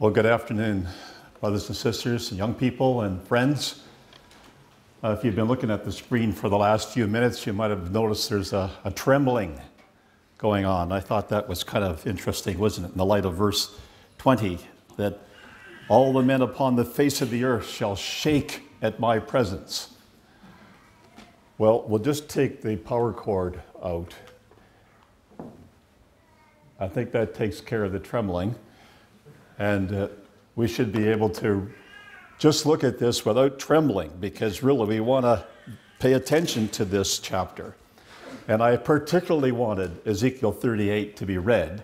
Well, good afternoon, brothers and sisters, young people and friends. If you've been looking at the screen for the last few minutes, you might have noticed there's a trembling going on. I thought that was kind of interesting, wasn't it? In the light of verse 20, that all the men upon the face of the earth shall shake at my presence. Well, we'll just take the power cord out. I think that takes care of the trembling. And we should be able to just look at this without trembling, because really we want to pay attention to this chapter. And I particularly wanted Ezekiel 38 to be read,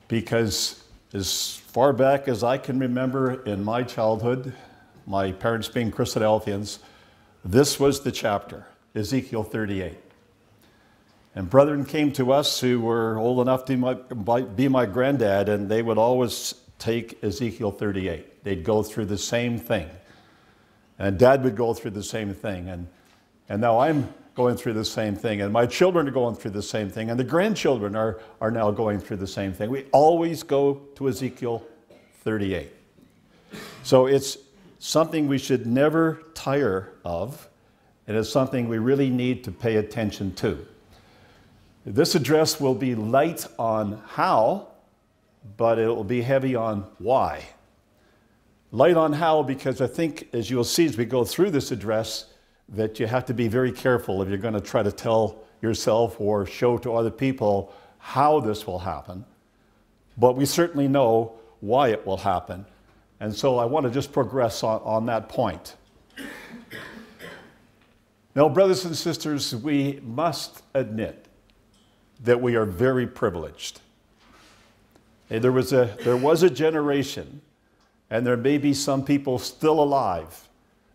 because as far back as I can remember in my childhood, my parents being Christadelphians, this was the chapter, Ezekiel 38. And brethren came to us who were old enough to be my granddad, and they would always take Ezekiel 38. They'd go through the same thing. And Dad would go through the same thing. And now I'm going through the same thing. And my children are going through the same thing. And the grandchildren are now going through the same thing. We always go to Ezekiel 38. So it's something we should never tire of. And it's something we really need to pay attention to. This address will be light on how, but it will be heavy on why. Light on how, because I think, as you'll see as we go through this address, that you have to be very careful if you're going to try to tell yourself or show to other people how this will happen. But we certainly know why it will happen. And so I want to just progress on that point. Now, brothers and sisters, we must admit that we are very privileged. There was a generation, and there may be some people still alive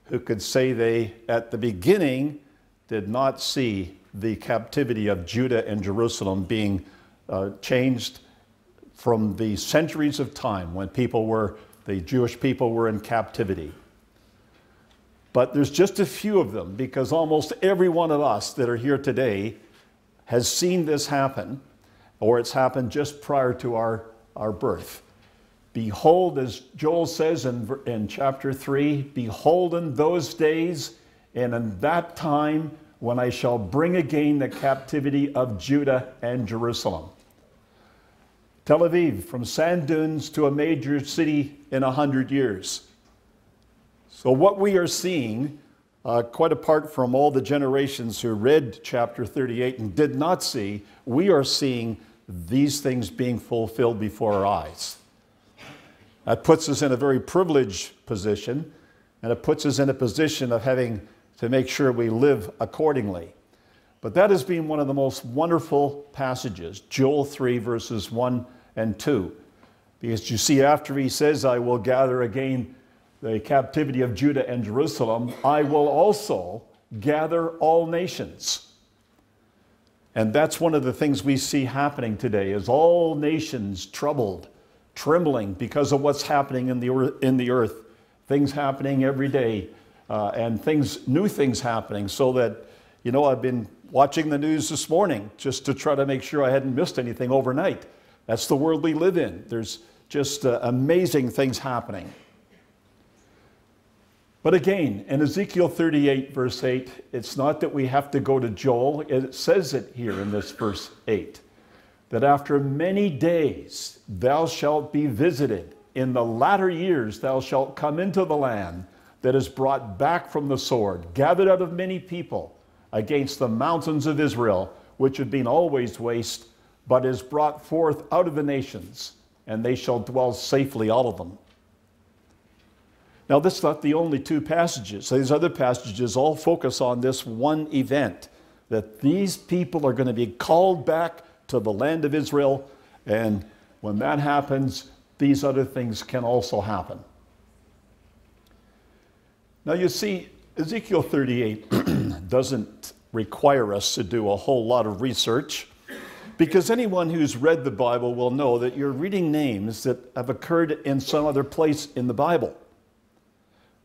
who could say they, at the beginning, did not see the captivity of Judah and Jerusalem being changed from the centuries of time when the Jewish people were in captivity. But there's just a few of them, because almost every one of us that are here today has seen this happen, or it's happened just prior to our birth. Behold, as Joel says in chapter 3, behold in those days and in that time when I shall bring again the captivity of Judah and Jerusalem. Tel Aviv, from sand dunes to a major city in 100 years. So what we are seeing, quite apart from all the generations who read chapter 38 and did not see, we are seeing these things being fulfilled before our eyes. That puts us in a very privileged position, and it puts us in a position of having to make sure we live accordingly. But that has been one of the most wonderful passages, Joel 3, verses 1 and 2. Because you see, after he says, I will gather again the captivity of Judah and Jerusalem, I will also gather all nations. And that's one of the things we see happening today, is all nations troubled, trembling because of what's happening in the earth. Things happening every day, and new things happening. So that, I've been watching the news this morning just to try to make sure I hadn't missed anything overnight. That's the world we live in. There's just amazing things happening. But again, in Ezekiel 38, verse 8, it's not that we have to go to Joel. It says it here in this verse 8, that after many days thou shalt be visited. In the latter years thou shalt come into the land that is brought back from the sword, gathered out of many people, against the mountains of Israel, which have been always waste, but is brought forth out of the nations, and they shall dwell safely out of them. Now, this is not the only two passages. These other passages all focus on this one event, that these people are going to be called back to the land of Israel, and when that happens, these other things can also happen. Now, you see, Ezekiel 38 doesn't require us to do a whole lot of research, because anyone who's read the Bible will know that you're reading names that have occurred in some other place in the Bible.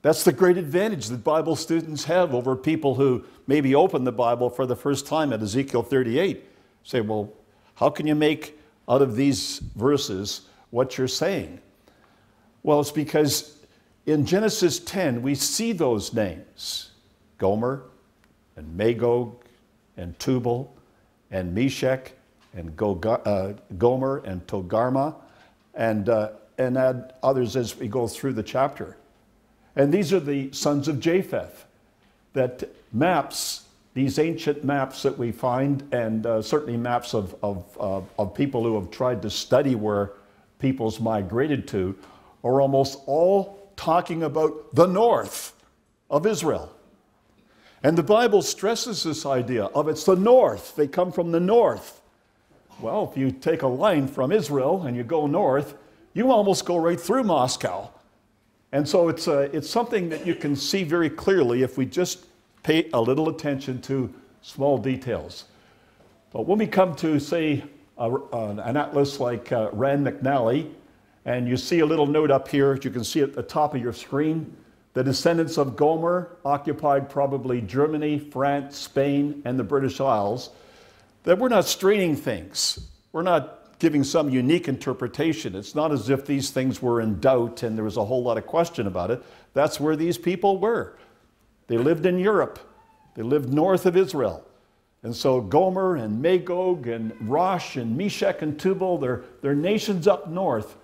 That's the great advantage that Bible students have over people who maybe open the Bible for the first time at Ezekiel 38. Say, well, how can you make out of these verses what you're saying? Well, it's because in Genesis 10, we see those names. Gomer and Magog and Tubal and Meshech and Gomer and Togarmah and add others as we go through the chapter. And these are the sons of Japheth. That maps, these ancient maps that we find, and certainly maps of people who have tried to study where peoples migrated to, are almost all talking about the north of Israel. And the Bible stresses this idea of it's the north. They come from the north. Well, if you take a line from Israel and you go north, you almost go right through Moscow. And so it's something that you can see very clearly if we just pay a little attention to small details. But when we come to, say, an atlas like Rand McNally, and you see a little note up here, you can see at the top of your screen, the descendants of Gomer occupied probably Germany, France, Spain, and the British Isles, that we're not straining things. We're not giving some unique interpretation. It's not as if these things were in doubt and there was a whole lot of question about it. That's where these people were. They lived in Europe. They lived north of Israel. And so Gomer and Magog and Rosh and Meshech and Tubal, they're nations up north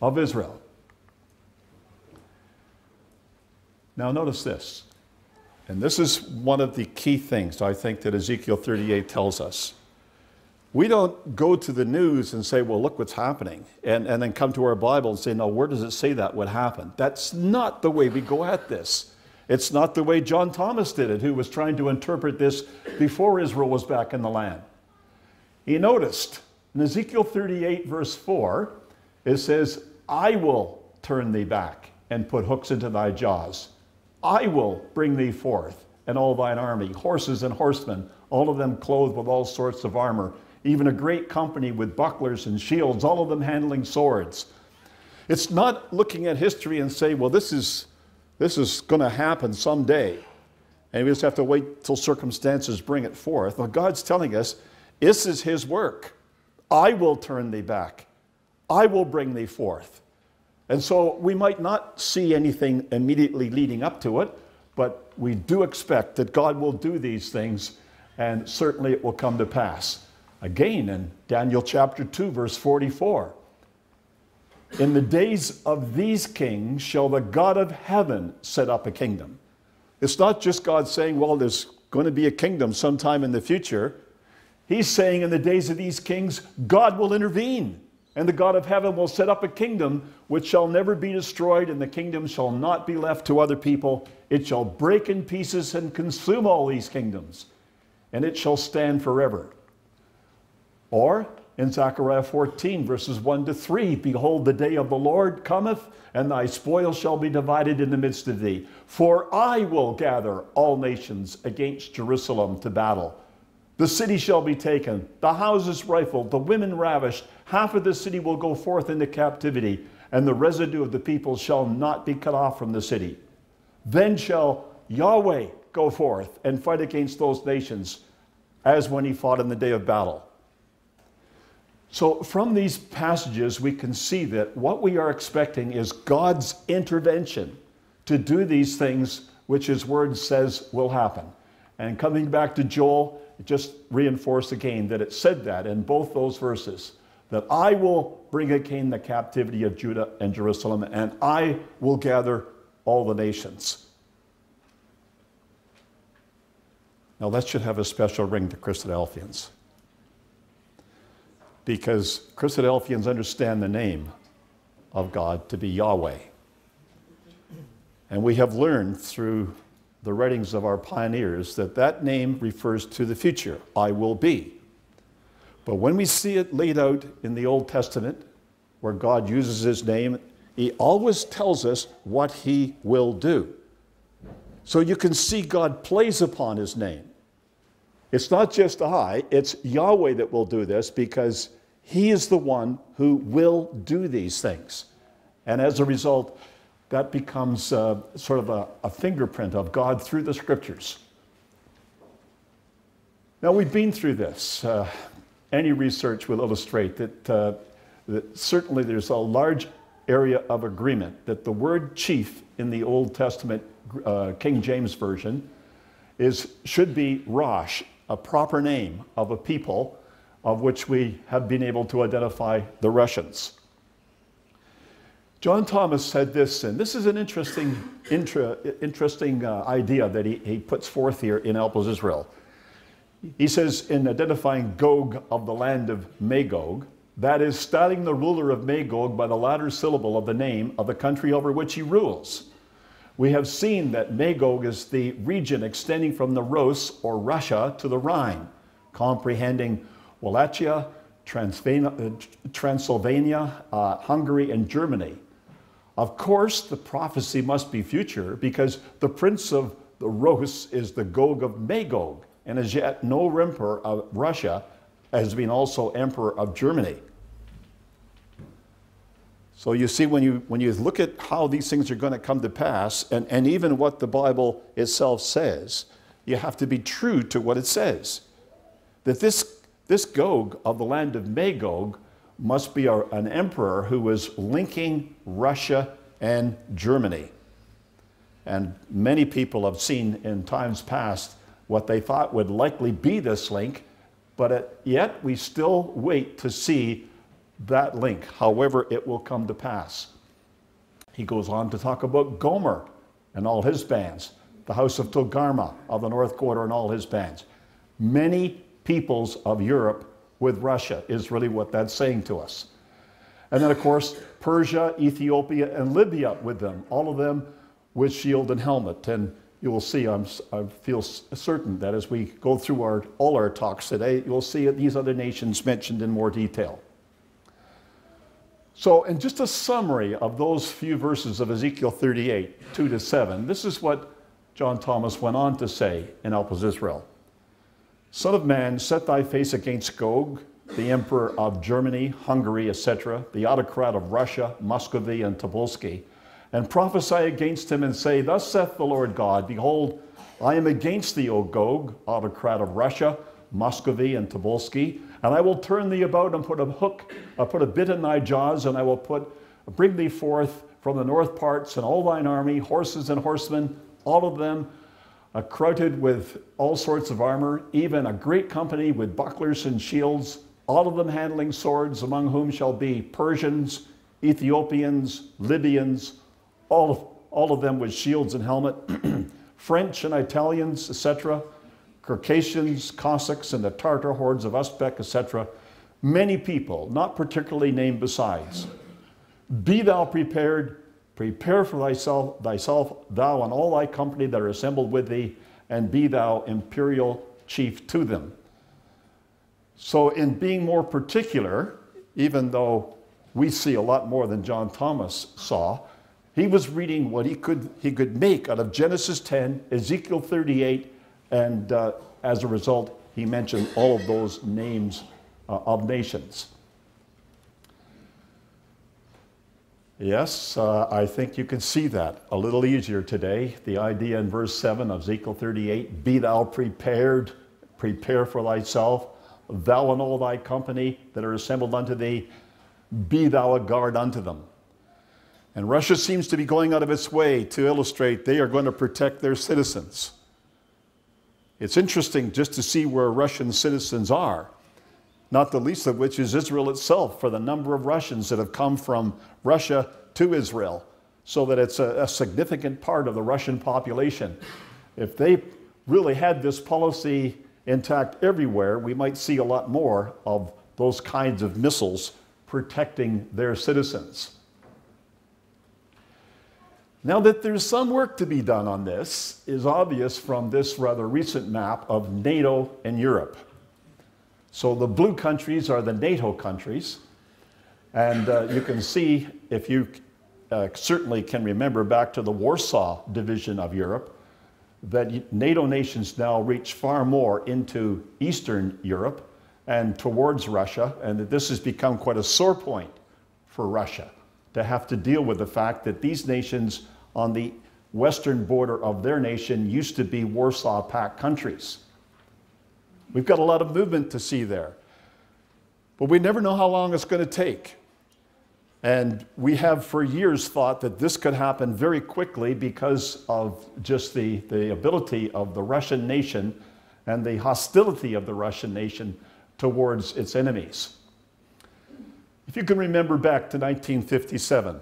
of Israel. Now notice this. And this is one of the key things I think that Ezekiel 38 tells us. We don't go to the news and say, well, look what's happening, and then come to our Bible and say, no, where does it say that would happen? That's not the way we go at this. It's not the way John Thomas did it, who was trying to interpret this before Israel was back in the land. He noticed in Ezekiel 38, verse 4, it says, I will turn thee back and put hooks into thy jaws. I will bring thee forth, and all thine army, horses and horsemen, all of them clothed with all sorts of armor, even a great company with bucklers and shields, all of them handling swords. It's not looking at history and say, well, this is going to happen someday, and we just have to wait till circumstances bring it forth. Well, God's telling us, this is his work. I will turn thee back. I will bring thee forth. And so we might not see anything immediately leading up to it, but we do expect that God will do these things, and certainly it will come to pass. Again, in Daniel chapter 2, verse 44, in the days of these kings shall the God of heaven set up a kingdom. It's not just God saying, well, there's going to be a kingdom sometime in the future. He's saying in the days of these kings, God will intervene, and the God of heaven will set up a kingdom which shall never be destroyed, and the kingdom shall not be left to other people. It shall break in pieces and consume all these kingdoms, and it shall stand forever. Or in Zechariah 14, verses 1 to 3, behold, the day of the Lord cometh, and thy spoil shall be divided in the midst of thee. For I will gather all nations against Jerusalem to battle. The city shall be taken, the houses rifled, the women ravished. Half of the city will go forth into captivity, and the residue of the people shall not be cut off from the city. Then shall Yahweh go forth and fight against those nations, as when he fought in the day of battle. So from these passages, we can see that what we are expecting is God's intervention to do these things which his word says will happen. And coming back to Joel, it just reinforced again that it said that in both those verses, that I will bring again the captivity of Judah and Jerusalem, and I will gather all the nations. Now that should have a special ring to Christadelphians, because Christadelphians understand the name of God to be Yahweh. And we have learned through the writings of our pioneers that that name refers to the future, I will be. But when we see it laid out in the Old Testament, where God uses his name, he always tells us what he will do. So you can see God plays upon his name. It's not just I, it's Yahweh that will do this, because he is the one who will do these things. And as a result, that becomes sort of a fingerprint of God through the scriptures. Now, we've been through this. Any research will illustrate that certainly there's a large area of agreement that the word chief in the Old Testament King James Version should be Rosh, a proper name of a people of which we have been able to identify the Russians. John Thomas said this, and this is an interesting idea that he puts forth here in Help Us Israel. He says, in identifying Gog of the land of Magog, that is, styling the ruler of Magog by the latter syllable of the name of the country over which he rules. We have seen that Magog is the region extending from the Rus, or Russia, to the Rhine, comprehending Wallachia, Transylvania, Hungary, and Germany. Of course, the prophecy must be future, because the prince of the Rus is the Gog of Magog, and as yet no emperor of Russia has been also emperor of Germany. So you see, when you look at how these things are going to come to pass, and even what the Bible itself says, you have to be true to what it says. That this Gog of the land of Magog must be an emperor who was linking Russia and Germany. And many people have seen in times past what they thought would likely be this link, but yet we still wait to see that link, however it will come to pass. He goes on to talk about Gomer and all his bands, the house of Togarmah of the north quarter and all his bands. Many peoples of Europe with Russia is really what that's saying to us. And then, of course, Persia, Ethiopia, and Libya with them, all of them with shield and helmet. And you will see, I feel certain that as we go through all our talks today, you'll see these other nations mentioned in more detail. So, in just a summary of those few verses of Ezekiel 38, 2-7, this is what John Thomas went on to say in Help Us Israel. Son of man, set thy face against Gog, the emperor of Germany, Hungary, etc., the autocrat of Russia, Muscovy, and Tobolsky, and prophesy against him and say, thus saith the Lord God, behold, I am against thee, O Gog, autocrat of Russia, Muscovy, and Tobolsky, and I will turn thee about and put a bit in thy jaws, and I will bring thee forth from the north parts, and all thine army, horses and horsemen, all of them crowded with all sorts of armor, even a great company with bucklers and shields, all of them handling swords, among whom shall be Persians, Ethiopians, Libyans, all of them with shields and helmet, French and Italians, etc., Circassians, Cossacks, and the Tartar hordes of Uzbek, etc., many people, not particularly named besides. Be thou prepared, prepare for thyself, thou and all thy company that are assembled with thee, and be thou imperial chief to them. So in being more particular, even though we see a lot more than John Thomas saw, he was reading what he could make out of Genesis 10, Ezekiel 38, and as a result, he mentioned all of those names of nations. Yes, I think you can see that a little easier today. The idea in verse 7 of Ezekiel 38, be thou prepared, prepare for thyself, thou and all thy company that are assembled unto thee, be thou a guard unto them. And Russia seems to be going out of its way to illustrate they are going to protect their citizens. It's interesting just to see where Russian citizens are, not the least of which is Israel itself, for the number of Russians that have come from Russia to Israel, so that it's a significant part of the Russian population. If they really had this policy intact everywhere, we might see a lot more of those kinds of missiles protecting their citizens. Now that there's some work to be done on this is obvious from this rather recent map of NATO and Europe. So the blue countries are the NATO countries, and you can see, if you certainly can remember back to the Warsaw Division of Europe, that NATO nations now reach far more into Eastern Europe and towards Russia, and that this has become quite a sore point for Russia to have to deal with the fact that these nations on the western border of their nation used to be Warsaw Pact countries. We've got a lot of movement to see there, but we never know how long it's going to take. And we have for years thought that this could happen very quickly because of just the ability of the Russian nation and the hostility of the Russian nation towards its enemies. If you can remember back to 1957,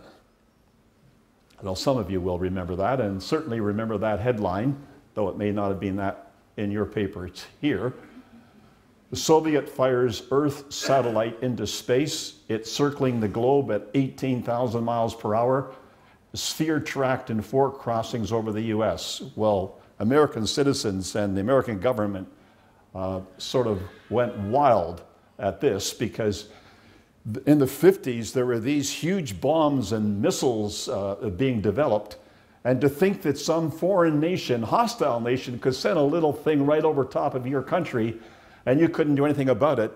well, some of you will remember that, and certainly remember that headline, though it may not have been that in your paper. It's here. The Soviet fires Earth satellite into space. It's circling the globe at 18,000 miles per hour. The sphere tracked in 4 crossings over the US. Well, American citizens and the American government sort of went wild at this, because in the 50s there were these huge bombs and missiles being developed. And to think that some foreign nation, hostile nation, could send a little thing right over top of your country and you couldn't do anything about it,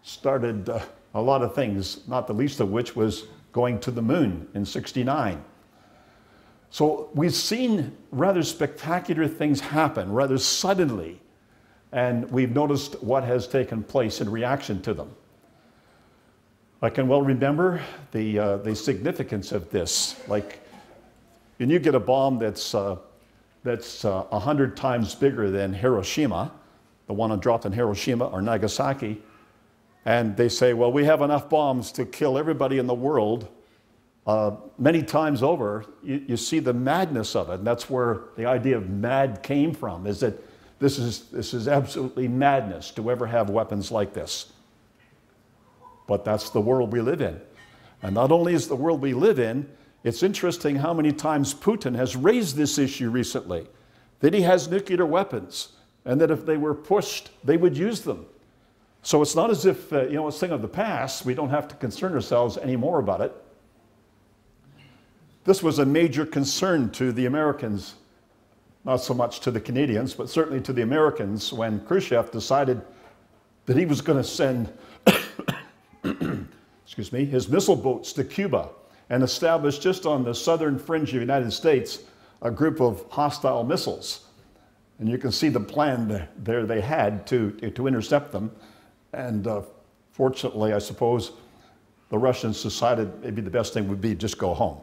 started a lot of things, not the least of which was going to the moon in '69. So we've seen rather spectacular things happen rather suddenly, and we've noticed what has taken place in reaction to them. I can well remember the significance of this. Like, when you get a bomb that's 100 times bigger than Hiroshima, the one dropped in Hiroshima or Nagasaki, and they say, well, we have enough bombs to kill everybody in the world many times over, you see the madness of it. And that's where the idea of mad came from, is that this is absolutely madness to ever have weapons like this. But that's the world we live in. And not only is the world we live in, it's interesting how many times Putin has raised this issue recently, that he has nuclear weapons, and that if they were pushed, they would use them. So it's not as if, it's a thing of the past. We don't have to concern ourselves anymore about it. This was a major concern to the Americans, not so much to the Canadians, but certainly to the Americans, when Khrushchev decided that he was going to send excuse me, his missile boats to Cuba and establish just on the southern fringe of the United States a group of hostile missiles. And you can see the plan there they had to intercept them. And fortunately, I suppose, the Russians decided maybe the best thing would be just go home.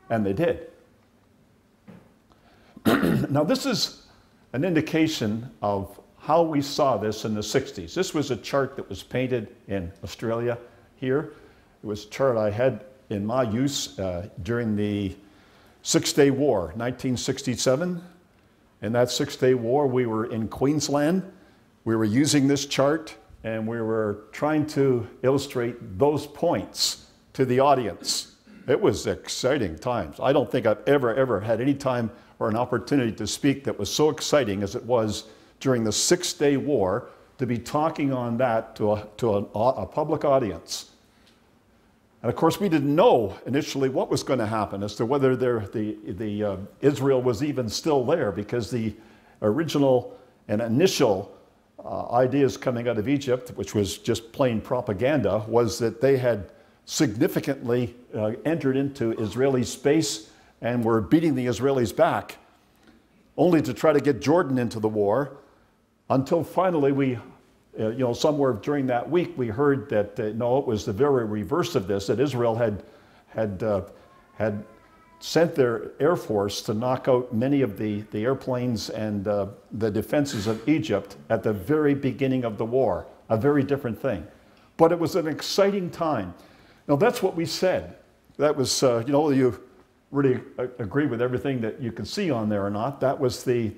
And they did. Now, this is an indication of how we saw this in the 60s. This was a chart that was painted in Australia here. It was a chart I had in my use during the Six-Day War, 1967. In that Six-Day War, we were in Queensland. We were using this chart, and we were trying to illustrate those points to the audience. It was exciting times. I don't think I've ever had any time or an opportunity to speak that was so exciting as it was during the Six-Day War, to be talking on that to a public audience. And of course, we didn't know initially what was going to happen as to whether Israel was even still there, because the original and initial ideas coming out of Egypt, which was just plain propaganda, was that they had significantly entered into Israeli space and were beating the Israelis back, only to try to get Jordan into the war, until finally we, somewhere during that week, we heard that, no, it was the very reverse of this, that Israel had sent their air force to knock out many of the airplanes and the defenses of Egypt at the very beginning of the war. A very different thing. But it was an exciting time. Now, that's what we said. That was, you really agree with everything that you can see on there or not. That was the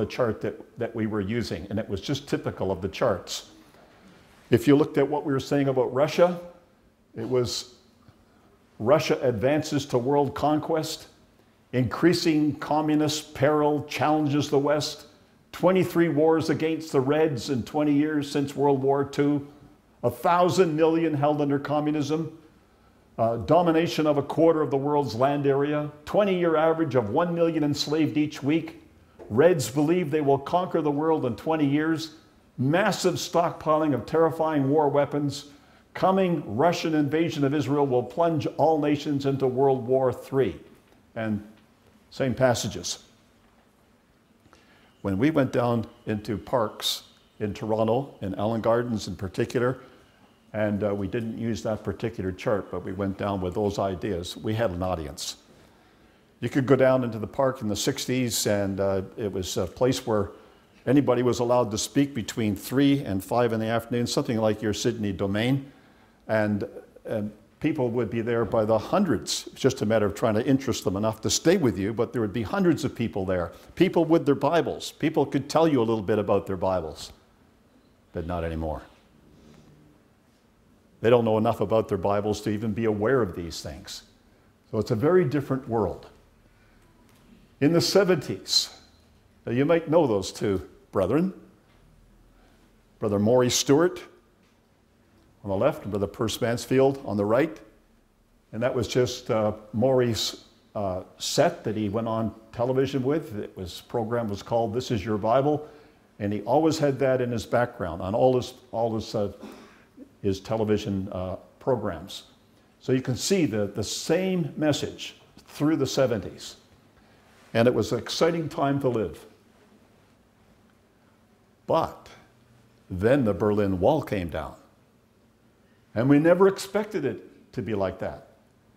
chart that we were using, and it was just typical of the charts. If you looked at what we were saying about Russia, it was Russia advances to world conquest, increasing communist peril challenges the West, 23 wars against the Reds in 20 years since World War II, 1,000 million held under communism, domination of a quarter of the world's land area, 20-year average of 1 million enslaved each week. Reds believe they will conquer the world in 20 years. Massive stockpiling of terrifying war weapons. Coming Russian invasion of Israel will plunge all nations into World War III. And same passages. When we went down into parks in Toronto, in Allen Gardens in particular, And we didn't use that particular chart, but we went down with those ideas. We had an audience. You could go down into the park in the 60s, and it was a place where anybody was allowed to speak between 3 and 5 in the afternoon, something like your Sydney domain. And people would be there by the hundreds. It's just a matter of trying to interest them enough to stay with you, but there would be hundreds of people there. People with their Bibles. People could tell you a little bit about their Bibles, but not anymore. They don't know enough about their Bibles to even be aware of these things. So it's a very different world. In the 70s, now you might know those two brethren, Brother Maury Stewart on the left and Brother Perce Mansfield on the right. And that was just Maury's set that he went on television with. Program was called This Is Your Bible. And he always had that in his background on all his television programs. So you can see the same message through the 70s. And it was an exciting time to live. But then the Berlin Wall came down. And we never expected it to be like that.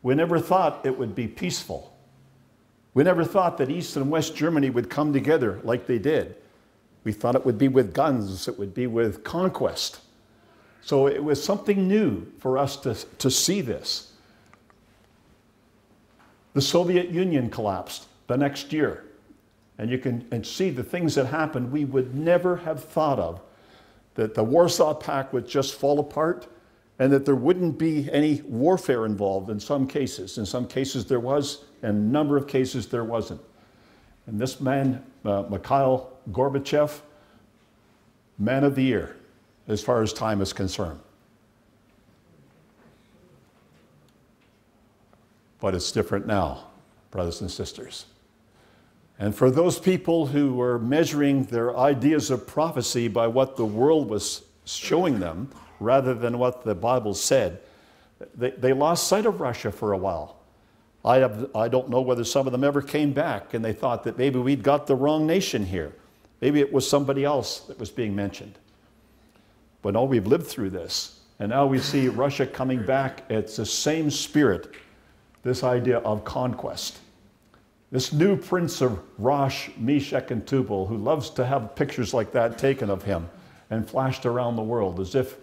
We never thought it would be peaceful. We never thought that East and West Germany would come together like they did. We thought it would be with guns, it would be with conquest. So it was something new for us to see this. The Soviet Union collapsed the next year. And you can see the things that happened we would never have thought of. That the Warsaw Pact would just fall apart and that there wouldn't be any warfare involved in some cases. In some cases there was, and a number of cases there wasn't. And this man, Mikhail Gorbachev, man of the year, as far as time is concerned. But it's different now, brothers and sisters. And for those people who were measuring their ideas of prophecy by what the world was showing them, rather than what the Bible said, they lost sight of Russia for a while. I don't know whether some of them ever came back and they thought that maybe we'd got the wrong nation here. Maybe it was somebody else that was being mentioned. But no, we've lived through this. And now we see Russia coming back. It's the same spirit, this idea of conquest. This new prince of Rosh, Meshach, and Tubal, who loves to have pictures like that taken of him and flashed around the world as if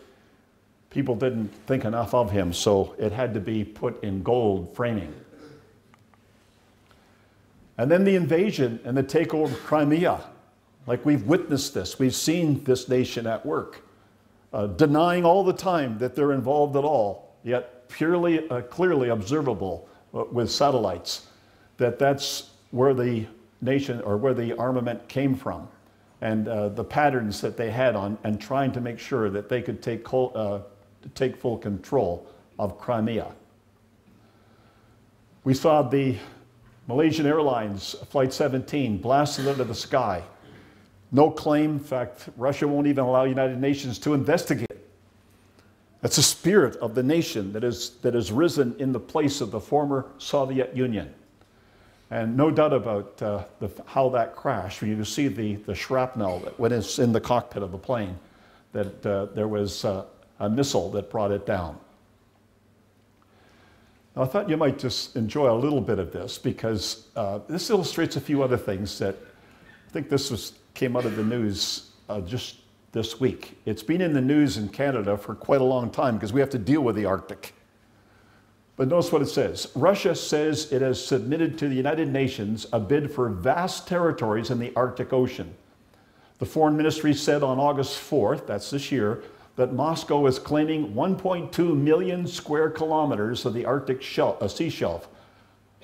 people didn't think enough of him, so it had to be put in gold framing. And then the invasion and the takeover of Crimea. Like we've witnessed this. We've seen this nation at work, denying all the time that they're involved at all, yet purely, clearly observable with satellites, that that's where the nation or where the armament came from, and the patterns that they had on, and trying to make sure that they could take full control of Crimea. We saw the Malaysian Airlines Flight 17 blasted into the sky. No claim. In fact, Russia won't even allow United Nations to investigate. That's the spirit of the nation that has risen in the place of the former Soviet Union. And no doubt about how that crashed. You see the shrapnel that went in the cockpit of the plane, that there was a missile that brought it down. Now, I thought you might just enjoy a little bit of this, because this illustrates a few other things that I think came out of the news just this week. It's been in the news in Canada for quite a long time because we have to deal with the Arctic. But notice what it says. Russia says it has submitted to the United Nations a bid for vast territories in the Arctic Ocean. The Foreign Ministry said on August 4th, that's this year, that Moscow is claiming 1.2 million square kilometers of the Arctic sea shelf.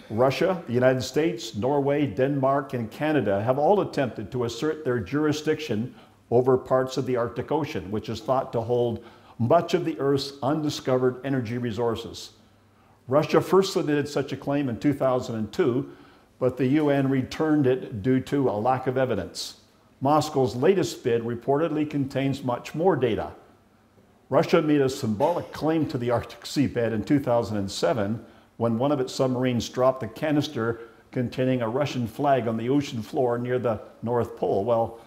Russia, the United States, Norway, Denmark, and Canada have all attempted to assert their jurisdiction over parts of the Arctic Ocean, which is thought to hold much of the Earth's undiscovered energy resources. Russia first submitted such a claim in 2002, but the UN returned it due to a lack of evidence. Moscow's latest bid reportedly contains much more data. Russia made a symbolic claim to the Arctic seabed in 2007 when one of its submarines dropped a canister containing a Russian flag on the ocean floor near the North Pole. Well,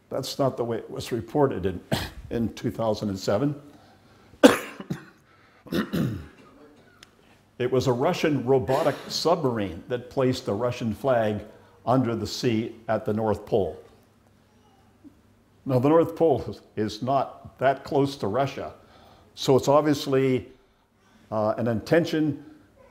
that's not the way it was reported in 2007. It was a Russian robotic submarine that placed the Russian flag under the sea at the North Pole. Now, the North Pole is not that close to Russia, so it's obviously an intention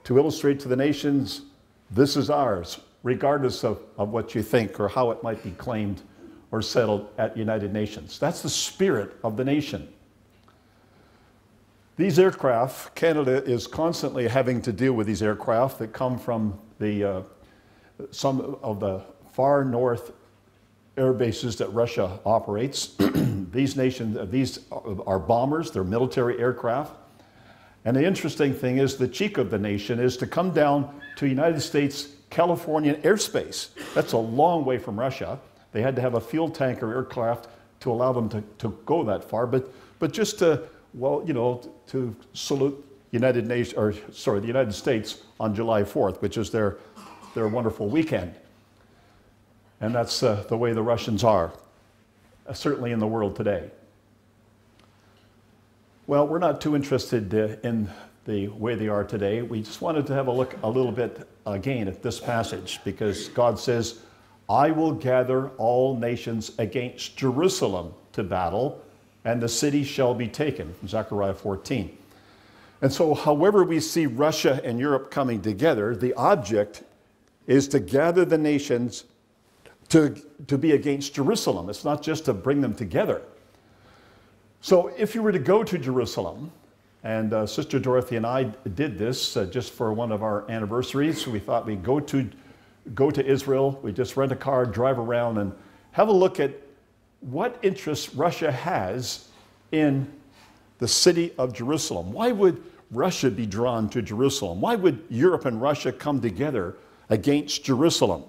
to illustrate to the nations, this is ours, regardless of what you think or how it might be claimed or settled at United Nations. That's the spirit of the nation. These aircraft, Canada is constantly having to deal with these aircraft that come from some of the far north air bases that Russia operates. These are bombers, they're military aircraft. And the interesting thing is the cheek of the nation is to come down to United States Californian airspace. That's a long way from Russia. They had to have a fuel tanker aircraft to allow them to go that far, but just to, well, you know, to salute the United States on July 4th, which is their wonderful weekend. And that's the way the Russians are, certainly in the world today. Well, we're not too interested in the way they are today. We just wanted to have a look a little bit again at this passage, because God says, I will gather all nations against Jerusalem to battle, and the city shall be taken, from Zechariah 14. And so however we see Russia and Europe coming together, the object is to gather the nations to be against Jerusalem. It's not just to bring them together. So if you were to go to Jerusalem, and Sister Dorothy and I did this just for one of our anniversaries, so we thought we'd go to Israel, we just rent a car, drive around, and have a look at what interest Russia has in the city of Jerusalem. Why would Russia be drawn to Jerusalem? Why would Europe and Russia come together against Jerusalem?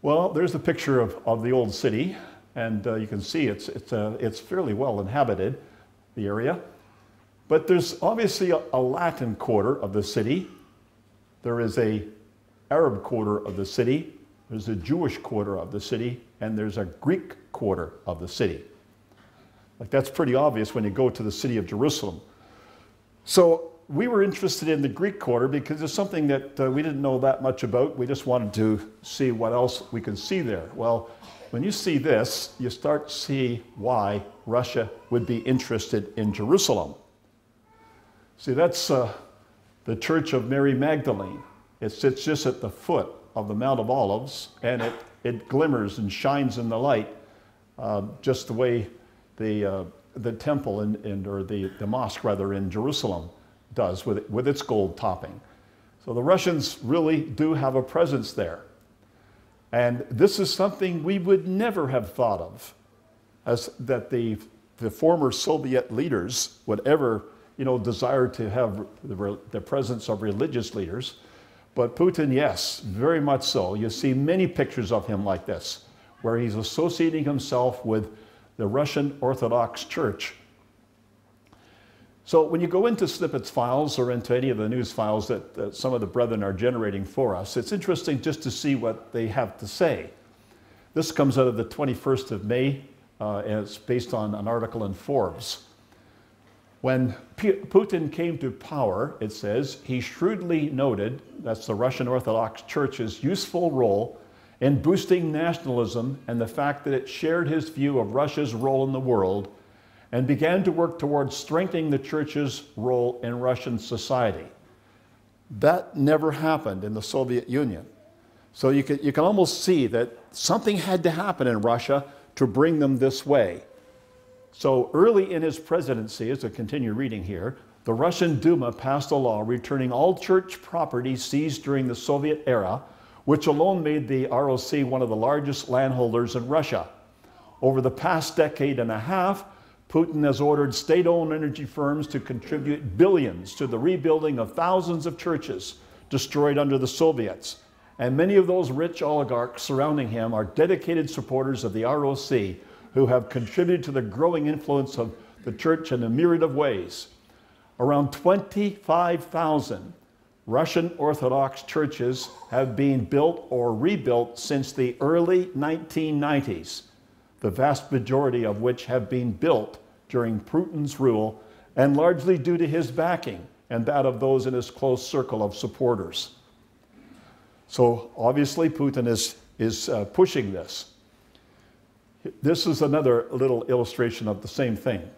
Well, there's a picture of the old city, and you can see it's fairly well inhabited, the area. But there's obviously a Latin quarter of the city. There is a Arab quarter of the city. There's a Jewish quarter of the city, and there's a Greek quarter of the city. Like, that's pretty obvious when you go to the city of Jerusalem. So we were interested in the Greek quarter because it's something that we didn't know that much about. We just wanted to see what else we could see there. Well, when you see this, you start to see why Russia would be interested in Jerusalem. See, that's the Church of Mary Magdalene. It sits just at the foot of the Mount of Olives, and it glimmers and shines in the light, just the way the temple or the mosque rather in Jerusalem does with its gold topping. So the Russians really do have a presence there. And this is something we would never have thought of, as that the former Soviet leaders would ever, desire to have the presence of religious leaders. But Putin, yes, very much so. You see many pictures of him like this, where he's associating himself with the Russian Orthodox Church. So when you go into Snippets files or into any of the news files that some of the brethren are generating for us, it's interesting just to see what they have to say. This comes out of the 21st of May, and it's based on an article in Forbes. When Putin came to power, it says, he shrewdly noted, that's the Russian Orthodox Church's useful role in boosting nationalism and the fact that it shared his view of Russia's role in the world, and began to work towards strengthening the Church's role in Russian society. That never happened in the Soviet Union. So you can almost see that something had to happen in Russia to bring them this way. So early in his presidency, as I continue reading here, the Russian Duma passed a law returning all church property seized during the Soviet era, which alone made the ROC one of the largest landholders in Russia. Over the past decade and a half, Putin has ordered state-owned energy firms to contribute billions to the rebuilding of thousands of churches destroyed under the Soviets. And many of those rich oligarchs surrounding him are dedicated supporters of the ROC, who have contributed to the growing influence of the church in a myriad of ways. Around 25,000 Russian Orthodox churches have been built or rebuilt since the early 1990s, the vast majority of which have been built during Putin's rule and largely due to his backing and that of those in his close circle of supporters. So obviously Putin is pushing this. This is another little illustration of the same thing.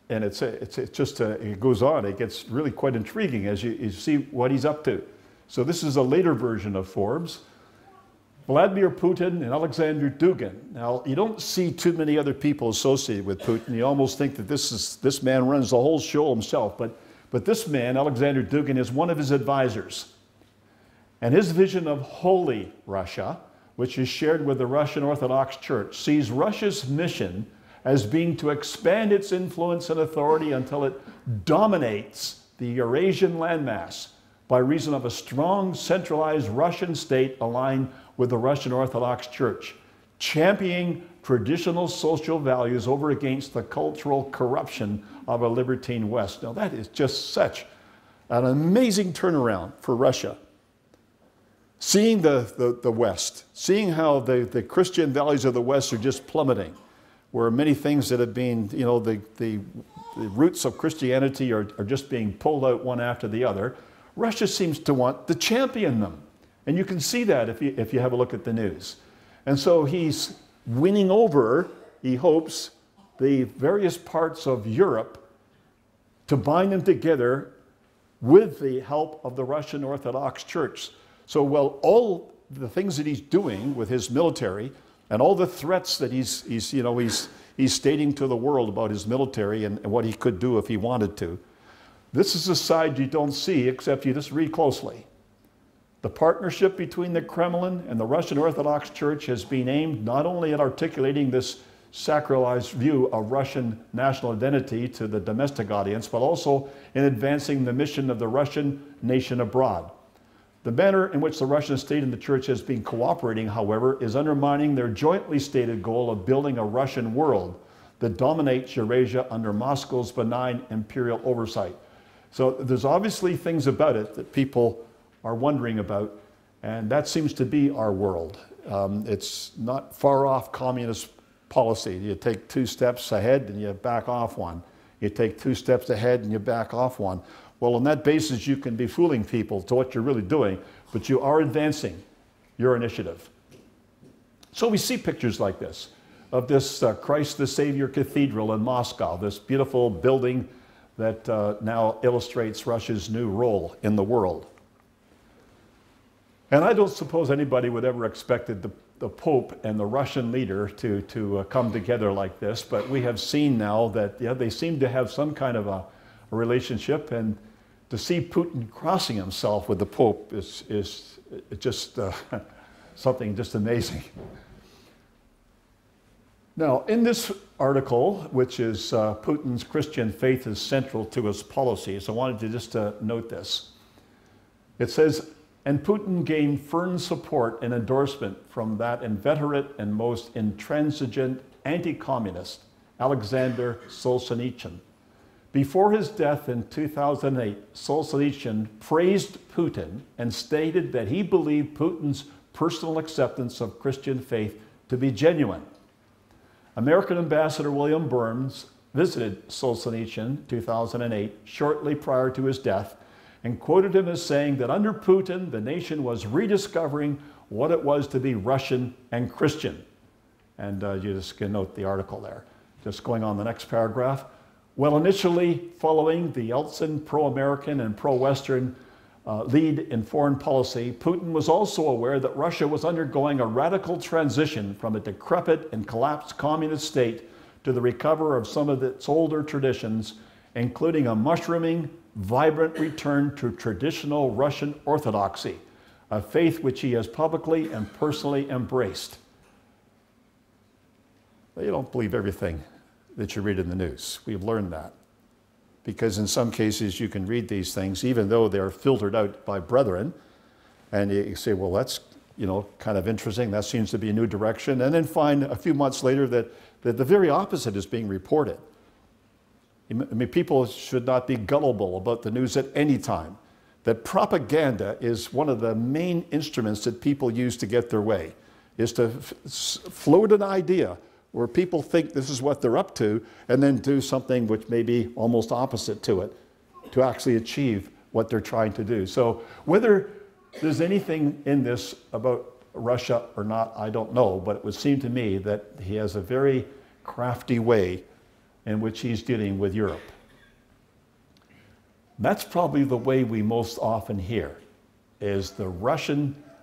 And it goes on. It gets really quite intriguing as you see what he's up to. So this is a later version of Forbes. Vladimir Putin and Alexander Dugin. Now, you don't see too many other people associated with Putin. You almost think that this man runs the whole show himself. But this man, Alexander Dugin, is one of his advisors. And his vision of Holy Russia, which is shared with the Russian Orthodox Church, sees Russia's mission as being to expand its influence and authority until it dominates the Eurasian landmass by reason of a strong, centralized Russian state aligned with the Russian Orthodox Church, championing traditional social values over against the cultural corruption of a libertine West. Now that is just such an amazing turnaround for Russia. Seeing the West, seeing how the Christian values of the West are just plummeting, where many things that have been, you know, the roots of Christianity are just being pulled out one after the other, Russia seems to want to champion them. And you can see that if you have a look at the news. And so he's winning over, he hopes, the various parts of Europe to bind them together with the help of the Russian Orthodox Church. So while all the things that he's doing with his military and all the threats that he's stating to the world about his military and what he could do if he wanted to, this is a side you don't see except you just read closely. The partnership between the Kremlin and the Russian Orthodox Church has been aimed not only at articulating this sacralized view of Russian national identity to the domestic audience, but also in advancing the mission of the Russian nation abroad. The manner in which the Russian state and the church has been cooperating, however, is undermining their jointly stated goal of building a Russian world that dominates Eurasia under Moscow's benign imperial oversight. So there's obviously things about it that people are wondering about, and that seems to be our world. It's not far off communist policy. You take 2 steps ahead and you back off one. You take 2 steps ahead and you back off one. Well, on that basis, you can be fooling people to what you're really doing, but you are advancing your initiative. So we see pictures like this, of this Christ the Savior Cathedral in Moscow, this beautiful building that now illustrates Russia's new role in the world. And I don't suppose anybody would ever expected the Pope and the Russian leader to come together like this, but we have seen now that they seem to have some kind of a relationship, and to see Putin crossing himself with the Pope is just something just amazing. Now, in this article, which is Putin's Christian faith is central to his policies, I wanted to just note this. It says, and Putin gained firm support and endorsement from that inveterate and most intransigent anti-communist, Alexander Solzhenitsyn. Before his death in 2008, Solzhenitsyn praised Putin and stated that he believed Putin's personal acceptance of Christian faith to be genuine. American Ambassador William Burns visited Solzhenitsyn in 2008, shortly prior to his death, and quoted him as saying that under Putin, the nation was rediscovering what it was to be Russian and Christian. And you just can note the article there. Just going on the next paragraph. Well, initially following the Yeltsin pro-American and pro-Western lead in foreign policy, Putin was also aware that Russia was undergoing a radical transition from a decrepit and collapsed communist state to the recovery of some of its older traditions, including a mushrooming, vibrant return to traditional Russian orthodoxy, a faith which he has publicly and personally embraced. But you don't believe everything that you read in the news. We've learned that. Because in some cases you can read these things, even though they're filtered out by brethren, and you say, well, that's kind of interesting, that seems to be a new direction, and then find a few months later that the very opposite is being reported. I mean, people should not be gullible about the news at any time. That propaganda is one of the main instruments that people use to get their way, is to float an idea where people think this is what they're up to and then do something which may be almost opposite to it to actually achieve what they're trying to do. So whether there's anything in this about Russia or not, I don't know, but it would seem to me that he has a very crafty way in which he's dealing with Europe. That's probably the way we most often hear, is the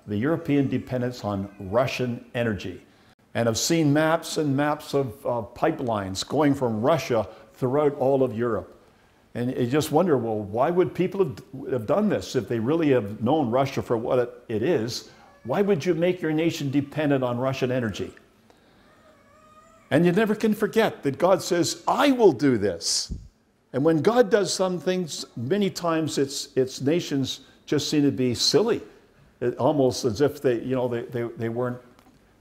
European dependence on Russian energy. And I've seen maps and maps of pipelines going from Russia throughout all of Europe. And you just wonder, well, why would people have done this? If they really have known Russia for what it is, why would you make your nation dependent on Russian energy? And you never can forget that God says, I will do this. And when God does some things, many times its nations just seem to be silly. Almost as if they weren't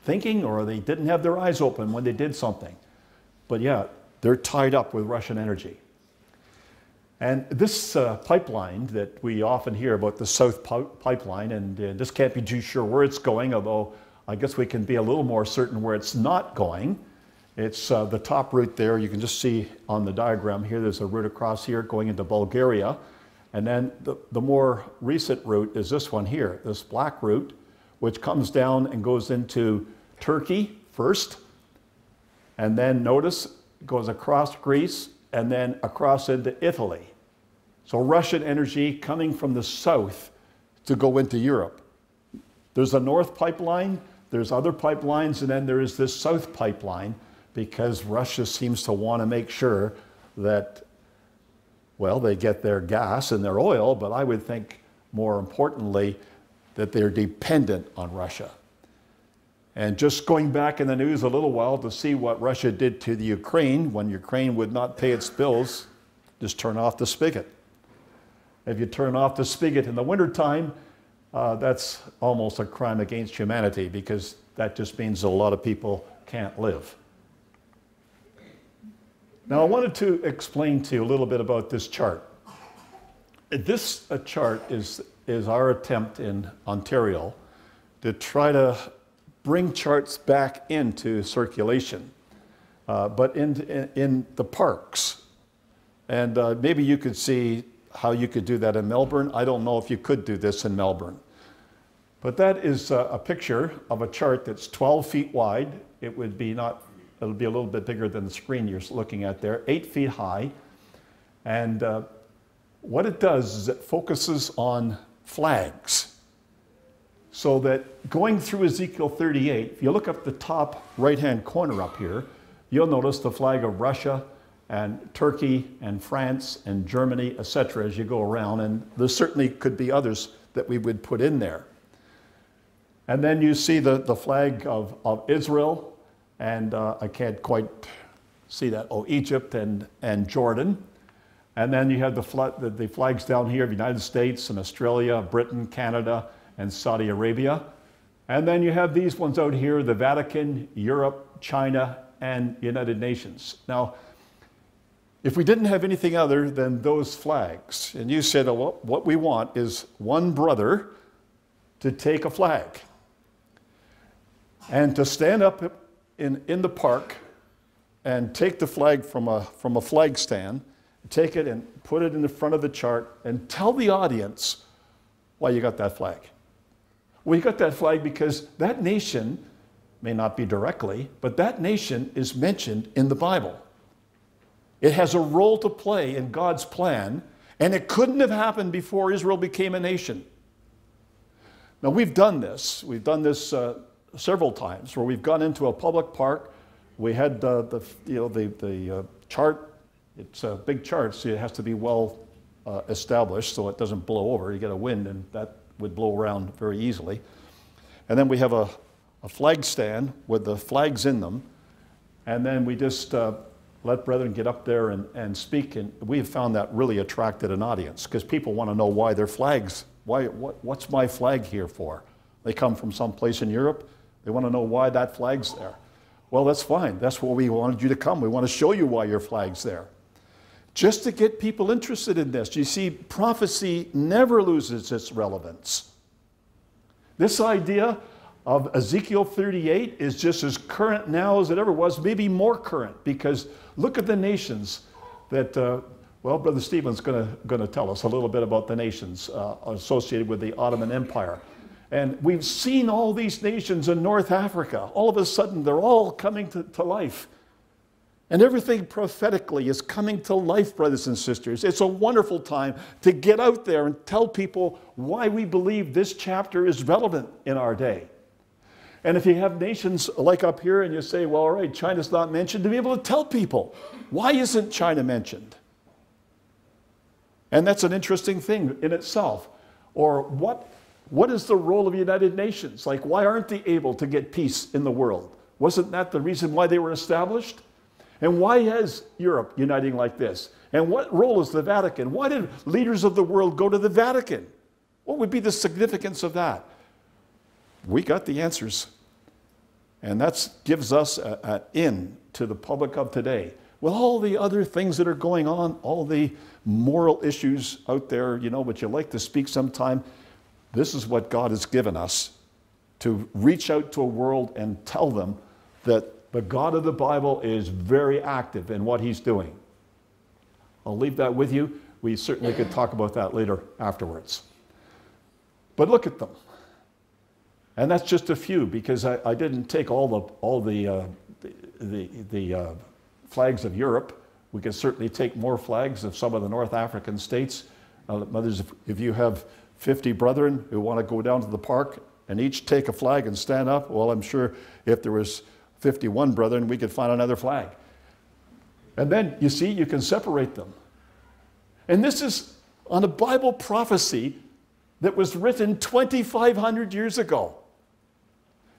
thinking, or they didn't have their eyes open when they did something. But yeah, they're tied up with Russian energy. And this pipeline that we often hear about, the South Pipeline, and just can't be too sure where it's going, although I guess we can be a little more certain where it's not going. It's the top route there. You can just see on the diagram here, there's a route across here going into Bulgaria. And then the more recent route is this one here, this black route, which comes down and goes into Turkey first. And then notice, goes across Greece and then across into Italy. So Russian energy coming from the south to go into Europe. There's a north pipeline, there's other pipelines, and then there is this south pipeline, because Russia seems to want to make sure that, well, they get their gas and their oil, but I would think more importantly that they're dependent on Russia. And just going back in the news a little while to see what Russia did to the Ukraine when Ukraine would not pay its bills, just turn off the spigot. If you turn off the spigot in the wintertime, that's almost a crime against humanity, because that just means a lot of people can't live. Now, I wanted to explain to you a little bit about this chart. This chart is our attempt in Ontario to try to bring charts back into circulation, but in the parks. And maybe you could see how you could do that in Melbourne. I don't know if you could do this in Melbourne. But that is a picture of a chart that's 12 feet wide. It would be it'll be a little bit bigger than the screen you're looking at there, 8 feet high. And what it does is it focuses on flags. So that going through Ezekiel 38, if you look up the top right-hand corner up here, you'll notice the flag of Russia and Turkey and France and Germany, etc., as you go around. And there certainly could be others that we would put in there. And then you see the flag of Israel, and I can't quite see that. Oh, Egypt and Jordan. And then you have the flags down here of the United States and Australia, Britain, Canada, and Saudi Arabia. And then you have these ones out here, the Vatican, Europe, China, and United Nations. Now, if we didn't have anything other than those flags, and you said, well, what we want is one brother to take a flag and to stand up in the park and take the flag from a flag stand, take it and put it in the front of the chart and tell the audience why you got that flag. Well, you got that flag because that nation, may not be directly, but that nation is mentioned in the Bible. It has a role to play in God's plan, and it couldn't have happened before Israel became a nation. Now, we've done this. We've done this several times, where we've gone into a public park. We had the chart. It's a big chart, so it has to be well established so it doesn't blow over. You get a wind, and that would blow around very easily. And then we have a flag stand with the flags in them, and then we just let brethren get up there and speak. And we have found that really attracted an audience, because people want to know why their flags. What's my flag here for? They come from someplace in Europe. They want to know why that flag's there. Well, that's fine. That's where we wanted you to come. We want to show you why your flag's there. Just to get people interested in this. You see, prophecy never loses its relevance. This idea of Ezekiel 38 is just as current now as it ever was, maybe more current, because look at the nations that, well, Brother Stephen's going to tell us a little bit about the nations associated with the Ottoman Empire. And we've seen all these nations in North Africa. All of a sudden, they're all coming to life. And everything prophetically is coming to life, brothers and sisters. It's a wonderful time to get out there and tell people why we believe this chapter is relevant in our day. And if you have nations like up here and you say, well, all right, China's not mentioned, to be able to tell people, why isn't China mentioned? And that's an interesting thing in itself. Or what is the role of the United Nations? Like, why aren't they able to get peace in the world? Wasn't that the reason why they were established? And why is Europe uniting like this? And what role is the Vatican? Why did leaders of the world go to the Vatican? What would be the significance of that? We got the answers. And that gives us an in to the public of today. With all the other things that are going on, all the moral issues out there, you know, but you like to speak sometime, this is what God has given us to reach out to a world and tell them that the God of the Bible is very active in what he's doing. I'll leave that with you. We certainly could talk about that later afterwards. But look at them. And that's just a few, because I didn't take all the flags of Europe. We could certainly take more flags of some of the North African states. Mothers, if you have 50 brethren who want to go down to the park and each take a flag and stand up, well, I'm sure if there was 51 brethren, we could find another flag. And then, you see, you can separate them. And this is on a Bible prophecy that was written 2,500 years ago.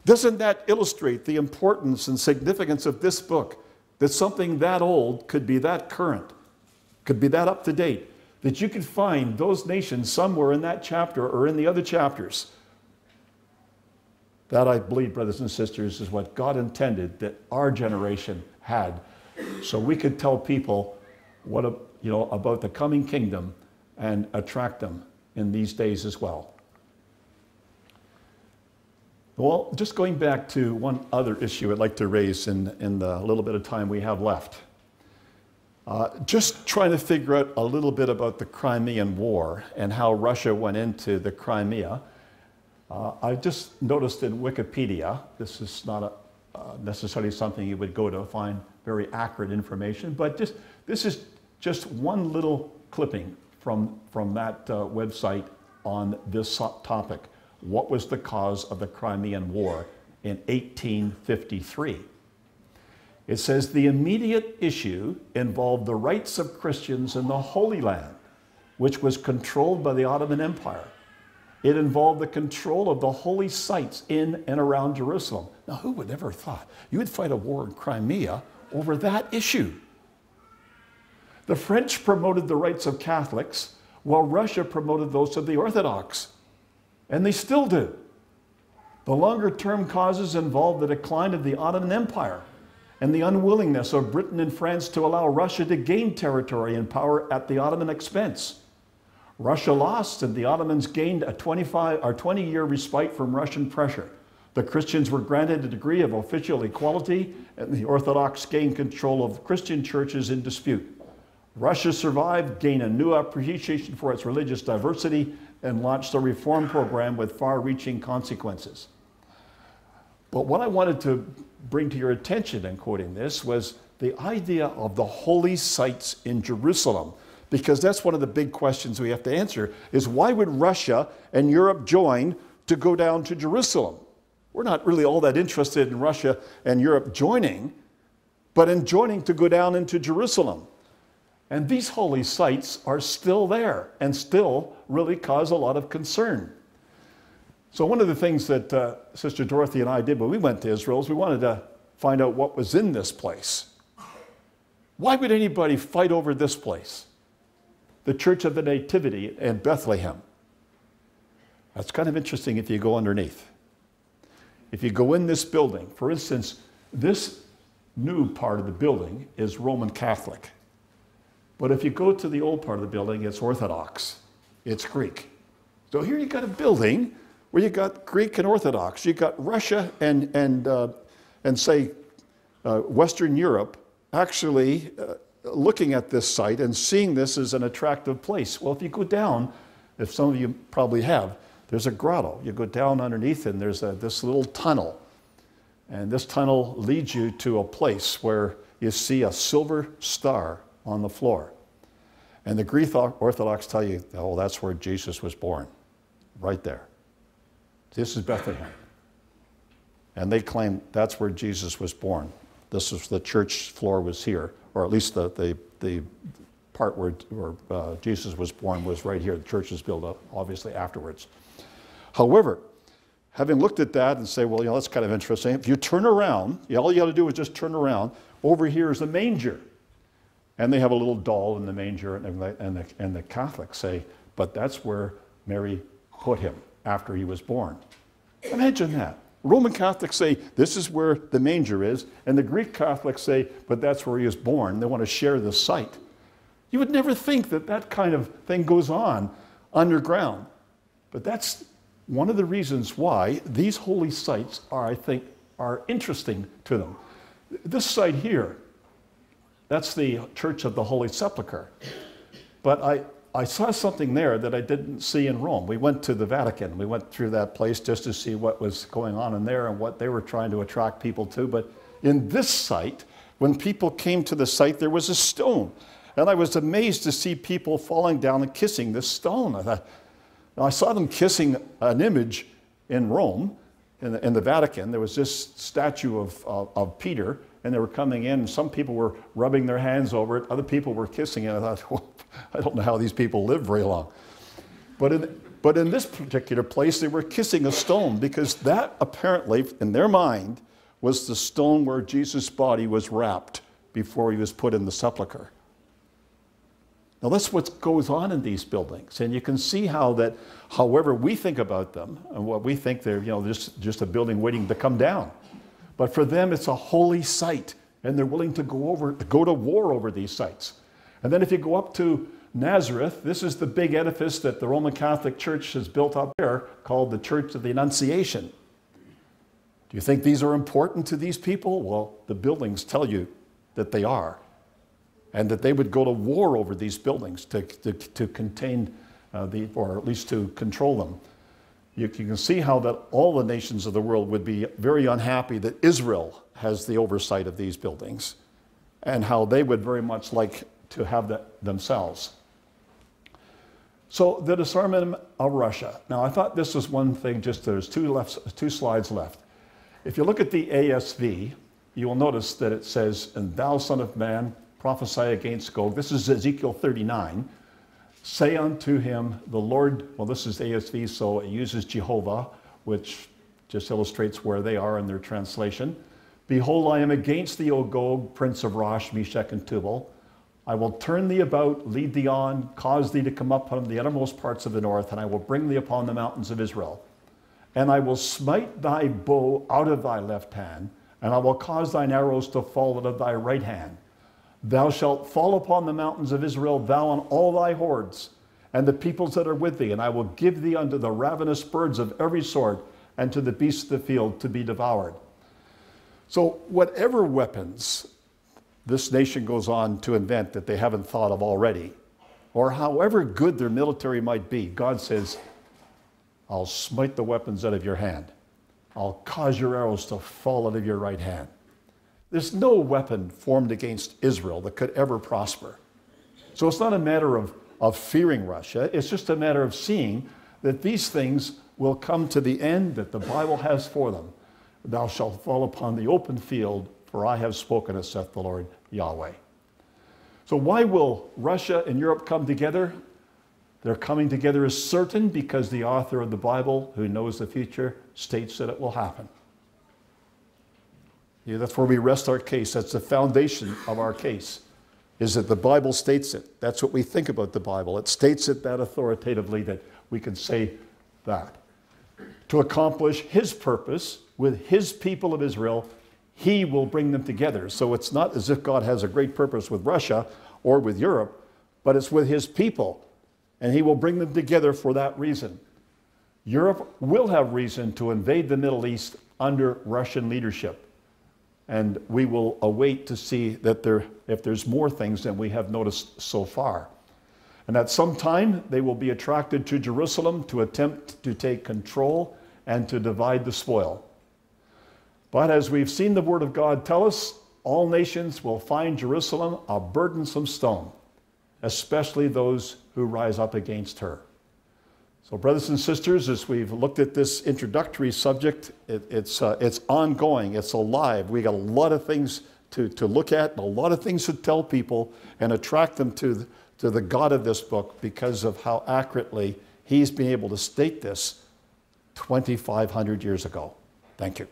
Doesn't that illustrate the importance and significance of this book? That something that old could be that current, could be that up to date, that you could find those nations somewhere in that chapter or in the other chapters. That, I believe, brothers and sisters, is what God intended that our generation had, so we could tell people what, you know, about the coming kingdom and attract them in these days as well. Well, just going back to one other issue I'd like to raise in the little bit of time we have left. Just trying to figure out a little bit about the Crimean War and how Russia went into the Crimea. I just noticed in Wikipedia, this is not necessarily something you would go to find very accurate information, but this is just one little clipping from that website on this topic. What was the cause of the Crimean War in 1853? It says the immediate issue involved the rights of Christians in the Holy Land, which was controlled by the Ottoman Empire. It involved the control of the holy sites in and around Jerusalem. Now, who would ever have thought you would fight a war in Crimea over that issue? The French promoted the rights of Catholics, while Russia promoted those of the Orthodox. And they still do. The longer-term causes involve the decline of the Ottoman Empire and the unwillingness of Britain and France to allow Russia to gain territory and power at the Ottoman expense. Russia lost, and the Ottomans gained a 20-year respite from Russian pressure. The Christians were granted a degree of official equality, and the Orthodox gained control of Christian churches in dispute. Russia survived, gained a new appreciation for its religious diversity, and launched a reform program with far-reaching consequences. But what I wanted to bring to your attention in quoting this was the idea of the holy sites in Jerusalem, because that's one of the big questions we have to answer, is why would Russia and Europe join to go down to Jerusalem? We're not really all that interested in Russia and Europe joining, but in joining to go down into Jerusalem. And these holy sites are still there and still really cause a lot of concern. So one of the things that Sister Dorothy and I did when we went to Israel is we wanted to find out what was in this place. Why would anybody fight over this place? The Church of the Nativity in Bethlehem. That's kind of interesting if you go underneath. If you go in this building, for instance, this new part of the building is Roman Catholic. But if you go to the old part of the building, it's Orthodox. It's Greek. So here you've got a building where you got Greek and Orthodox, you got Russia and say Western Europe actually looking at this site and seeing this as an attractive place. Well, if you go down, if some of you probably have, there's a grotto. You go down underneath and there's this little tunnel. And this tunnel leads you to a place where you see a silver star on the floor. And the Greek Orthodox tell you, oh, that's where Jesus was born, right there. This is Bethlehem. And they claim that's where Jesus was born. This was the church floor was here, or at least the part where Jesus was born was right here. The church was built up, obviously, afterwards. However, having looked at that and say, well, you know, that's kind of interesting. If you turn around, all you got to do is just turn around. Over here is the manger. And they have a little doll in the manger, and the Catholics say, but that's where Mary put him after he was born. Imagine that. Roman Catholics say, this is where the manger is, and the Greek Catholics say, but that's where he was born. They want to share the site. You would never think that that kind of thing goes on underground. But that's one of the reasons why these holy sites are, I think, are interesting to them. This site here, that's the Church of the Holy Sepulchre. But I saw something there that I didn't see in Rome. We went to the Vatican. We went through that place just to see what was going on in there and what they were trying to attract people to. But in this site, when people came to the site, there was a stone. And I was amazed to see people falling down and kissing this stone. I thought, I saw them kissing an image in Rome, in the Vatican. There was this statue of Peter, and they were coming in. And some people were rubbing their hands over it. Other people were kissing it. I thought, well, I don't know how these people live very long. But in this particular place, they were kissing a stone because that apparently, in their mind, was the stone where Jesus' body was wrapped before he was put in the sepulcher. Now that's what goes on in these buildings. And you can see how that, however we think about them, and what we think they're, you know, just a building waiting to come down. But for them, it's a holy site, and they're willing to go to war over these sites. And then if you go up to Nazareth, this is the big edifice that the Roman Catholic Church has built up there, called the Church of the Annunciation. Do you think these are important to these people? Well, the buildings tell you that they are, and that they would go to war over these buildings to contain, or at least to control them. You can see how that all the nations of the world would be very unhappy that Israel has the oversight of these buildings, and how they would very much like to have that themselves. So the disarmament of Russia. Now I thought this was one thing, just there's two slides left. If you look at the ASV, you will notice that it says, and thou son of man, prophesy against Gog. This is Ezekiel 39. Say unto him, the Lord, well this is ASV, so it uses Jehovah, which just illustrates where they are in their translation. Behold, I am against thee, O Gog, prince of Rosh, Meshech, and Tubal. I will turn thee about, lead thee on, cause thee to come up from the uttermost parts of the north, and I will bring thee upon the mountains of Israel. And I will smite thy bow out of thy left hand, and I will cause thine arrows to fall out of thy right hand. Thou shalt fall upon the mountains of Israel, thou and all thy hordes, and the peoples that are with thee, and I will give thee unto the ravenous birds of every sort, and to the beasts of the field to be devoured. So whatever weapons this nation goes on to invent that they haven't thought of already, or however good their military might be, God says, I'll smite the weapons out of your hand. I'll cause your arrows to fall out of your right hand. There's no weapon formed against Israel that could ever prosper. So it's not a matter of fearing Russia. It's just a matter of seeing that these things will come to the end that the Bible has for them. Thou shalt fall upon the open field, for I have spoken it, saith the Lord Yahweh. So why will Russia and Europe come together? They're coming together as certain because the author of the Bible, who knows the future, states that it will happen. That's where we rest our case. That's the foundation of our case, is that the Bible states it. That's what we think about the Bible. It states it that authoritatively that we can say that. To accomplish his purpose with his people of Israel, he will bring them together. So it's not as if God has a great purpose with Russia or with Europe, but it's with his people. And he will bring them together for that reason. Europe will have reason to invade the Middle East under Russian leadership. And we will await to see that if there's more things than we have noticed so far. And at some time, they will be attracted to Jerusalem to attempt to take control and to divide the spoil. But as we've seen the Word of God tell us, all nations will find Jerusalem a burdensome stone, especially those who rise up against her. So brothers and sisters, as we've looked at this introductory subject, it's ongoing, it's alive. We got a lot of things to look at, and a lot of things to tell people and attract them to the God of this book because of how accurately he's been able to state this 2,500 years ago. Thank you.